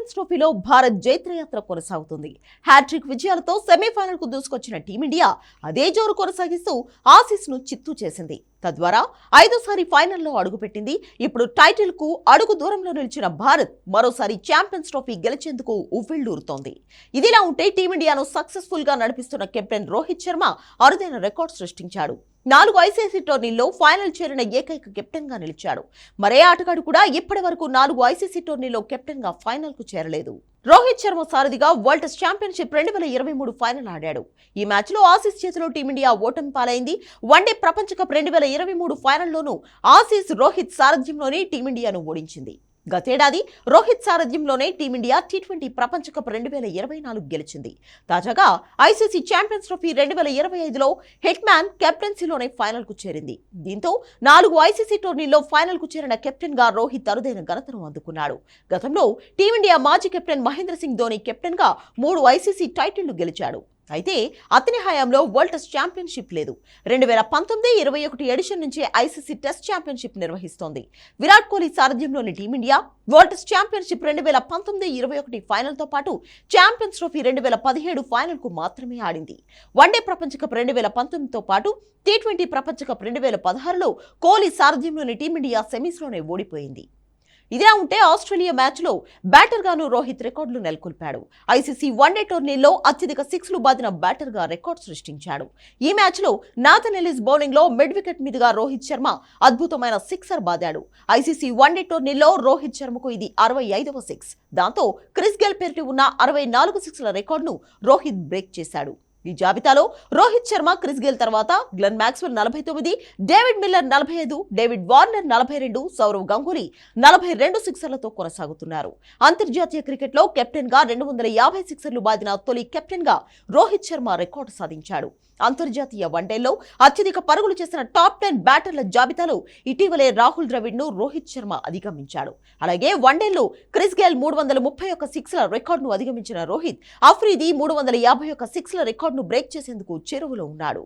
Champions ట్రోఫీలో భారత్ జైత్రయాత్ర కొనసాగుతుంది. Hat trick విజయాలతో సెమీఫైనల్ కు దూసుకొచ్చిన టీమిండియా అదే జోరు కొనసాగిస్తూ ఆసీస్ ను చిత్తు చేసింది. తద్వారా 5వ ఫైనల్లో అడుగుపెట్టింది. ఇప్పుడు టైటిల్ కు అడుగు దూరంలో నిలిచిన భారత్ మరోసారి ఛాంపియన్స్ ట్రోఫీ గెలిచేందుకు ఉవ్విళ్లూరుతోంది. ఇదిలా ఉంటే టీమిండియాను సక్సెస్ఫుల్ గా నడిపిస్తున్న కెప్టెన్ రోహిత్ శర్మ అరుదైన రికార్డు సృష్టించాడు. 4 ఐసీసీ టోర్నీల్లో ఫైనల్ చేరిన ఏకైక కెప్టెన్ గా నిలిచాడు. మరే ఆటగాడు కూడా ఇప్పటి వరకు 4 ఐసీసీ టోర్నీలో కెప్టెన్ గా ఫైనల్ కు చేరలేదు. రోహిత్ శర్మ సారథిగా వరల్డ్ టెస్ట్ ఛాంపియన్షిప్ 2023 ఫైనల్ ఆడాడు. ఈ మ్యాచ్ లో ఆసీస్ చేతిలో టీమిండియా ఓటమి పాలైంది. వన్డే ప్రపంచ కప్ 2023 ఫైనల్లోనూ ఆసీస్ రోహిత్ సారథ్యంలోనే టీమిండియాను ఓడించింది. గతేడాది రోహిత్ సారథ్యంలోనే టీమిండియా టీ20 ప్రపంచ కప్ 2024 గెలిచింది. తాజాగా ఐసీసీ ఛాంపియన్స్ ట్రోఫీ 2025లో హిట్ మ్యాన్ కెప్టెన్సీలోనే ఫైనల్ కు చేరింది. దీంతో 4 ఐసీసీ టోర్నీల్లో ఫైనల్ కు చేరిన కెప్టెన్ గా రోహిత్ అరుదైన ఘనతను అందుకున్నాడు. గతంలో టీమిండియా మాజీ కెప్టెన్ మహేంద్ర సింగ్ ధోని కెప్టెన్ గా 3 ఐసీసీ టైటిళ్లు గెలిచాడు. అయితే అతని హయాంలో వరల్డ్ టెస్ట్ ఛాంపియన్షిప్ లేదు. 2019-21 ఎడిషన్ నుంచి ఐసీసీ టెస్ట్ ఛాంపియన్షిప్ నిర్వహిస్తోంది. విరాట్ కోహ్లీ సారథ్యంలోని team India world test championship 2019-21 final తో పాటు ఛాంపియన్స్ ట్రోఫీ 2017 ఫైనల్ కు మాత్రమే ఆడింది. వన్డే ప్రపంచ కప్ 2019 తో పాటు టీ20 ప్రపంచ కప్ 2016లో కోహ్లీ సారథ్యంలోని టీమిండియా సెమీస్ లోనే ఓడిపోయింది. ఇదిలా ఉంటే ఆస్ట్రేలియా మ్యాచ్ లో బ్యాటర్ గాను రోహిత్ రికార్డులు నెలకొల్పాడు. ఐసీసీ వన్డే టోర్నీలో అత్యధిక 6లు బాదిన బ్యాటర్ గా రికార్డు సృష్టించాడు. ఈ మ్యాచ్ లో నాథన్ ఎలిస్ బౌలింగ్ లో మిడ్ వికెట్ మీదుగా రోహిత్ శర్మ అద్భుతమైన సిక్సర్ బాదాడు. ఐసీసీ వన్డే టోర్నీలో రోహిత్ శర్మకు ఇది 65వ సిక్స్. దాంతో క్రిస్ గేల్ పేరిట ఉన్న 64 సిక్స్ల రికార్డును రోహిత్ బ్రేక్ చేశాడు. ఈ జాబితాలో రోహిత్ శర్మ, క్రిస్ గేల్ తర్వాత Glenn Maxwell 49, David Miller 45, David Warner 42, Sourav Ganguly 42 సిక్సర్లతో కొనసాగుతున్నారు. అంతర్జాతీయ క్రికెట్ లో కెప్టెన్ గా 250 సిక్సర్లు బాదిన తొలి కెప్టెన్ గా రోహిత్ శర్మ రికార్డు సాధించాడు. అంతర్జాతీయ వన్డేల్లో అత్యధిక పరుగులు చేసిన టాప్ 10 బ్యాటర్ల జాబితాలో ఇటీవలే రాహుల్ ద్రవిడ్ ను రోహిత్ శర్మ అధిగమించాడు. అలాగే వన్డేల్లో క్రిస్ గేల్ 331 సిక్స్ల రికార్డును అధిగమించిన రోహిత్ అఫ్రీది 351 సిక్స్ల రికార్డును బ్రేక్ చేసేందుకు చేరువలో ఉన్నాడు.